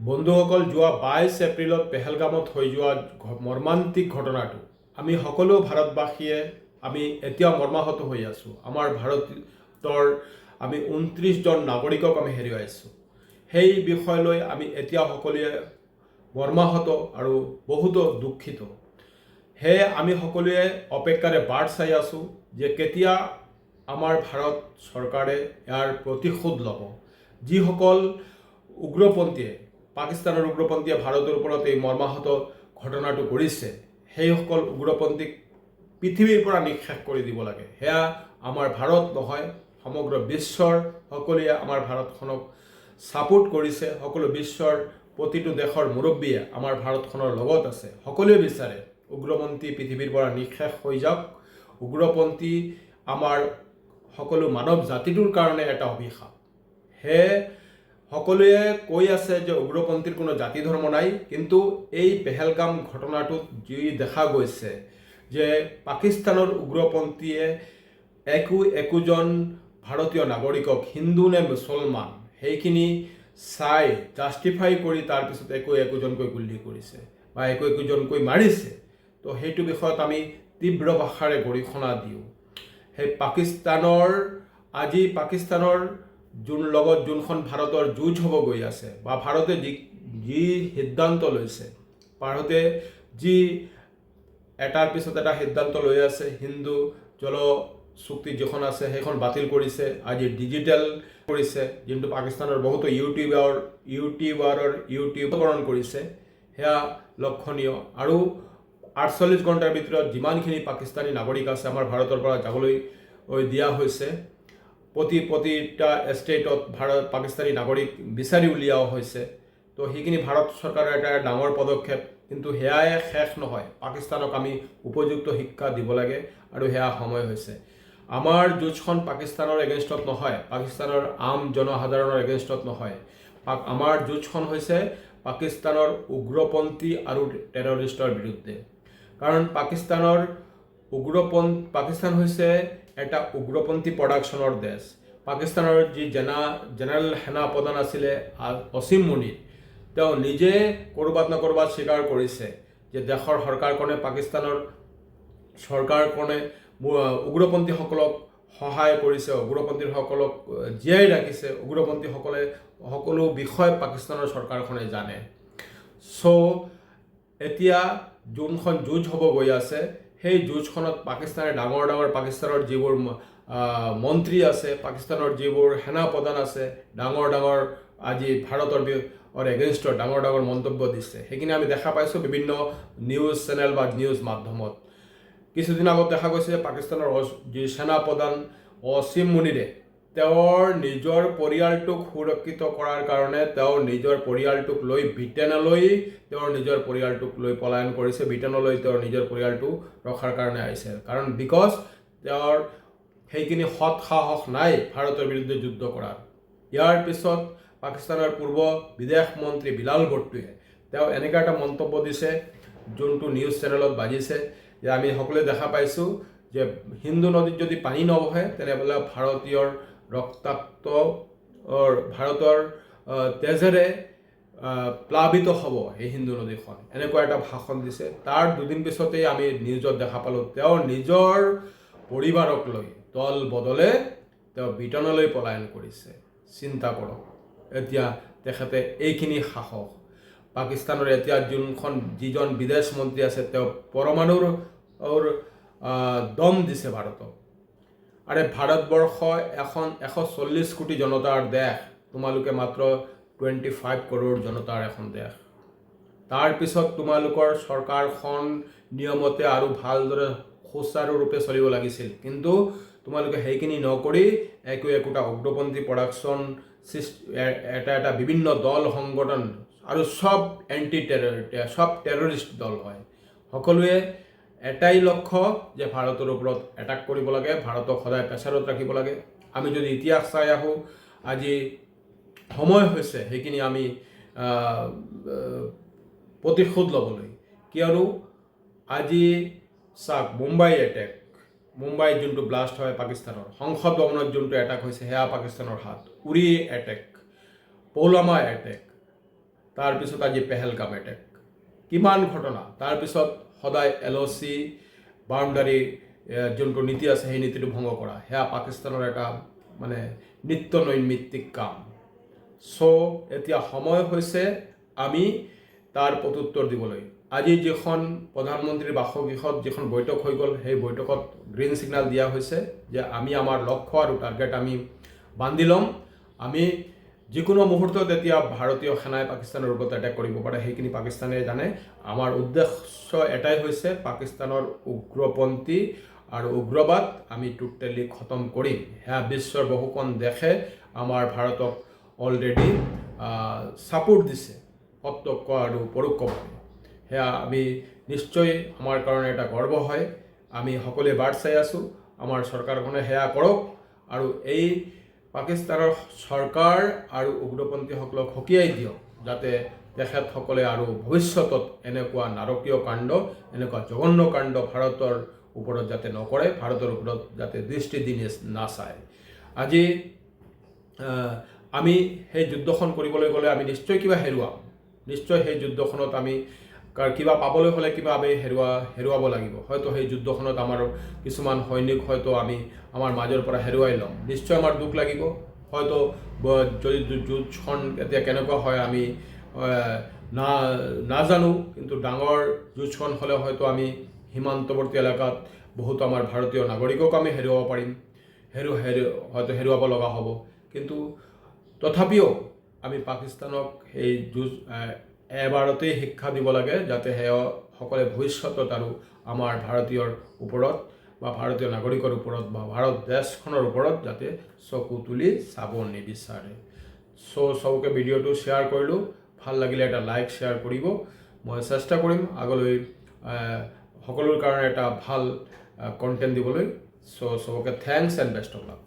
বন্ধুসকল, যোৱা 22 এপ্ৰিলত পেহেলগামত হৈ যোৱা মৰ্মান্তিক ঘটনাটো আমি সকলো ভাৰতবাসীয়ে এতিয়াও মৰ্মাহত হৈ আছোঁ। আমাৰ ভাৰতৰ আমি 29জন নাগৰিকক আমি হেৰুৱাইছোঁ। সেই বিষয়লৈ আমি এতিয়া সকলোৱে মৰ্মাহত আৰু বহুতো দুখিত। সেয়ে আমি সকলোৱে অপেক্ষাৰে বাট চাই আছোঁ যে কেতিয়া আমাৰ ভাৰত চৰকাৰে ইয়াৰ প্ৰতিশোধ ল'ব। যিসকল উগ্ৰপন্থীয়ে পাকিস্তানৰ উগ্ৰপন্থীয়ে ভাৰতৰ ওপৰত এই মৰ্মাহত ঘটনাটো কৰিছে, সেইসকল উগ্ৰপন্থীক পৃথিৱীৰ পৰা নিঃশেষ কৰি দিব লাগে। সেয়া আমাৰ ভাৰত নহয়, সমগ্ৰ বিশ্বৰ সকলোৱে আমাৰ ভাৰতখনক ছাপোৰ্ট কৰিছে। সকলো বিশ্বৰ প্ৰতিটো দেশৰ মুৰব্বীয়ে আমাৰ ভাৰতখনৰ লগত আছে। সকলোৱে বিচাৰে উগ্ৰপন্থী পৃথিৱীৰ পৰা নিঃশেষ হৈ যাওক। উগ্ৰপন্থী আমাৰ সকলো মানৱ জাতিটোৰ কাৰণে এটা অভিশাপ। সেয়ে সকলোৱে কৈ আছে যে উগ্ৰপন্থীৰ কোনো জাতি ধৰ্ম নাই, কিন্তু এই পেহেলগাম ঘটনাটোত যি দেখা গৈছে যে পাকিস্তানৰ উগ্ৰপন্থীয়ে একোজন ভাৰতীয় নাগৰিকক, হিন্দু নে মুছলমান, সেইখিনি চাই জাষ্টিফাই কৰি তাৰপিছত একোজনকৈ গুলি কৰিছে বা একোজনকৈ মাৰিছে। তো সেইটো বিষয়ত আমি তীব্ৰ ভাষাৰে গৰিহণা দিওঁ। সেই পাকিস্তানৰ যোনখন ভাৰতৰ যুঁজ হ'ব গৈ আছে, বা ভাৰতে যি সিদ্ধান্ত লৈছে, ভাৰতে যি এটাৰ পিছত এটা সিদ্ধান্ত লৈ আছে, হিন্দু জল চুক্তি যিখন আছে সেইখন বাতিল কৰিছে, আজি ডিজিটেল কৰিছে, যোনটো পাকিস্তানৰ বহুতো ইউটিউবকৰণ কৰিছে, সেয়া লক্ষণীয়। আৰু 48 ঘণ্টাৰ ভিতৰত যিমানখিনি পাকিস্তানী নাগৰিক আছে আমাৰ ভাৰতৰ পৰা যাবলৈ দিয়া হৈছে। প্ৰতিটা ষ্টেটত পাকিস্তানী নাগৰিক বিচাৰি উলিওৱা হৈছে। তো সেইখিনি ভাৰত চৰকাৰৰ এটা ডাঙৰ পদক্ষেপ, কিন্তু সেয়াই শেষ নহয়। পাকিস্তানক আমি উপযুক্ত শিক্ষা দিব লাগে আৰু সেয়া সময় হৈছে। আমাৰ যুঁজখন পাকিস্তানৰ এগেইনষ্টত নহয়, পাকিস্তানৰ আম জনসাধাৰণৰ এগেইনষ্টত নহয়। আমাৰ যুঁজখন হৈছে পাকিস্তানৰ উগ্ৰপন্থী আৰু টেৰৰিষ্টৰ বিৰুদ্ধে। কাৰণ পাকিস্তান হৈছে এটা উগ্ৰপন্থী প্ৰডাকশ্যনৰ দেশ। পাকিস্তানৰ যি জেনেৰেল সেনা প্ৰধান আছিলে অসীম মুনিৰ, তেওঁ নিজে ক'ৰবাত ন ক'ৰবাত স্বীকাৰ কৰিছে যে দেশৰ পাকিস্তানৰ চৰকাৰখনে উগ্ৰপন্থীসকলক সহায় কৰিছে, উগ্ৰপন্থীসকলক জীয়াই ৰাখিছে। উগ্ৰপন্থীসকলে সকলো বিষয় পাকিস্তানৰ চৰকাৰখনে জানে। এতিয়া যোনখন যুঁজ হ'ব গৈ আছে, সেই যুঁজখনত পাকিস্তানৰ পাকিস্তানৰ যিবোৰ মন্ত্ৰী আছে, পাকিস্তানৰ যিবোৰ সেনা প্ৰধান আছে, ডাঙৰ আজি ভাৰতৰ এগেইনষ্টত ডাঙৰ মন্তব্য দিছে। সেইখিনি আমি দেখা পাইছোঁ বিভিন্ন নিউজ চেনেল বা নিউজ মাধ্যমত। কিছুদিন আগত দেখা গৈছে যে পাকিস্তানৰ যি সেনা প্ৰধান অসীম মুনিৰে তেওঁৰ নিজৰ পৰিয়ালটোক সুৰক্ষিত কৰাৰ কাৰণে তেওঁৰ নিজৰ পৰিয়ালটোক লৈ ব্ৰিটেইনলৈ পলায়ন কৰিছে। ব্ৰিটেইনলৈ তেওঁৰ নিজৰ পৰিয়ালটো ৰখাৰ কাৰণে আহিছে। কাৰণ তেওঁৰ সেইখিনি সৎ সাহস নাই ভাৰতৰ বিৰুদ্ধে যুদ্ধ কৰাৰ। ইয়াৰ পিছত পাকিস্তানৰ পূৰ্ব বিদেশ মন্ত্ৰী বিলাল ভুট্টোৱে তেওঁ এনেকুৱা এটা মন্তব্য দিছে, যোনটো নিউজ চেনেলত বাজিছে, যে আমি সকলোৱে দেখা পাইছোঁ যে সিন্ধু নদীত যদি পানী নবহে তেনেহ'লে ভাৰতৰ তেজেৰে প্লাবিত হ'ব এই সিন্ধু নদীখন। এনেকুৱা এটা ভাষণ দিছে। তাৰ দুদিন পিছতেই আমি নিউজত দেখা পালোঁ তেওঁ নিজৰ পৰিবাৰক লৈ দল বদলে তেওঁ ব্ৰিটেইনলৈ পলায়ন কৰিছে। চিন্তা কৰক, এতিয়া তেখেতে এইখিনি সাহস। পাকিস্তানৰ এতিয়া যিজন বিদেশ মন্ত্ৰী আছে, তেওঁ পৰমাণুৰ দম দিছে ভাৰতক। আৰে ভাৰতবৰ্ষ এখন 140 কোটি জনতাৰ দেশ, তোমালোকে মাত্ৰ 25 কৰোৰ জনতাৰ এখন দেশ। তাৰপিছত তোমালোকৰ চৰকাৰখন নিয়মতে আৰু ভালদৰে সুচাৰুৰূপে চলিব লাগিছিল, কিন্তু তোমালোকে সেইখিনি নকৰি একোটা উগ্ৰপন্থী প্ৰডাকশ্যন, এটা বিভিন্ন দল সংগঠন, আৰু চব সব টেৰৰিষ্ট দল হয়। সকলোৱে এটাই লক্ষ্য যে ভাৰতৰ ওপৰত এটাক কৰিব লাগে, ভাৰতক সদায় প্ৰেছাৰত ৰাখিব লাগে। আমি যদি ইতিহাস চাই আহোঁ, আজি সময় হৈছে সেইখিনি আমি প্ৰতিশোধ ল'বলৈ। কিয়নো আজি চাওক, মুম্বাইত যোনটো ব্লাষ্ট হয় পাকিস্তানৰ, সংসদ ভৱনত যোনটো এটাক হৈছে সেয়া পাকিস্তানৰ হাত, উৰি এটেক, পৌলামা এটেক, তাৰপিছত আজি পেহেলগাম এটেক, কিমান ঘটনা, তাৰপিছত সদায় LOC বাউণ্ডাৰী যোনটো নীতি আছে সেই নীতিটো ভংগ কৰা, সেয়া পাকিস্তানৰ এটা মানে নিত্য নৈমিত্তিক কাম। এতিয়া সময় হৈছে আমি তাৰ প্ৰত্যুত্তৰ দিবলৈ। আজি যিখন প্ৰধানমন্ত্ৰীৰ বাসগৃহত যিখন বৈঠক হৈ গ'ল, সেই বৈঠকত গ্ৰীণ ছিগনেল দিয়া হৈছে যে আমি আমাৰ লক্ষ্য আৰু টাৰ্গেট আমি বান্ধি ল'ম। আমি যিকোনো মুহূৰ্তত এতিয়া ভাৰতীয় সেনাই পাকিস্তানৰ ওপৰত এটেক কৰিব পাৰে, সেইখিনি পাকিস্তানে জানে। আমাৰ উদ্দেশ্য এটাই হৈছে পাকিস্তানৰ উগ্ৰপন্থী আৰু উগ্ৰবাদ আমি টোটেলি খতম কৰিম। সেয়া বিশ্বৰ বহুখন দেশে আমাৰ ভাৰতক অলৰেডি ছাপোৰ্ট দিছে প্ৰত্যক্ষ আৰু পৰোক্ষভাৱে। সেয়া আমি নিশ্চয় আমাৰ কাৰণে এটা গৰ্ব হয়। আমি সকলোৱে বাট চাই আছোঁ, আমাৰ চৰকাৰখনে সেয়া কৰক আৰু এই পাকিস্তানৰ চৰকাৰ আৰু উগ্ৰপন্থীসকলক সকীয়াই দিয়ক, যাতে তেখেতসকলে আৰু ভৱিষ্যতত এনেকুৱা নাৰকীয় কাণ্ড, এনেকুৱা জঘন্য কাণ্ড ভাৰতৰ ওপৰত যাতে নকৰে, ভাৰতৰ ওপৰত যাতে দৃষ্টি দি নাচায়। আজি আমি সেই যুদ্ধখন কৰিবলৈ গ'লে আমি নিশ্চয় কিবা হেৰুৱাম। নিশ্চয় সেই যুদ্ধখনত আমি কিবা পাবলৈ হ'লে কিবা আমি হেৰুৱাব লাগিব। হয়তো সেই যুদ্ধখনত আমাৰ কিছুমান সৈনিক হয়তো আমি আমাৰ মাজৰ পৰা হেৰুৱাই ল'ম, নিশ্চয় আমাৰ দুখ লাগিব। হয়তো যদি যুদ্ধখন এতিয়া কেনেকুৱা হয় আমি নাজানো, কিন্তু ডাঙৰ যুদ্ধখন হ'লে হয়তো আমি সীমান্তৱৰ্তী এলেকাত বহুতো আমাৰ ভাৰতীয় নাগৰিকক আমি হেৰুৱাব পাৰিম, হয়তো হেৰুৱাব লগা হ'ব। কিন্তু তথাপিও আমি পাকিস্তানক সেই এবাৰতেই শিক্ষা দিব লাগে, যাতে সকলে ভৱিষ্যতত আৰু আমাৰ ভাৰতীয়ৰ ওপৰত বা ভাৰতীয় নাগৰিকৰ ওপৰত বা ভাৰত দেশখনৰ ওপৰত যাতে চকু তুলি চাব নিবিচাৰে। চবকে ভিডিঅ'টো শ্বেয়াৰ কৰিলোঁ, ভাল লাগিলে এটা লাইক শ্বেয়াৰ কৰিব। মই চেষ্টা কৰিম আগলৈ সকলোৰ কাৰণে এটা ভাল কণ্টেণ্ট দিবলৈ। চবকে thanks and best of luck.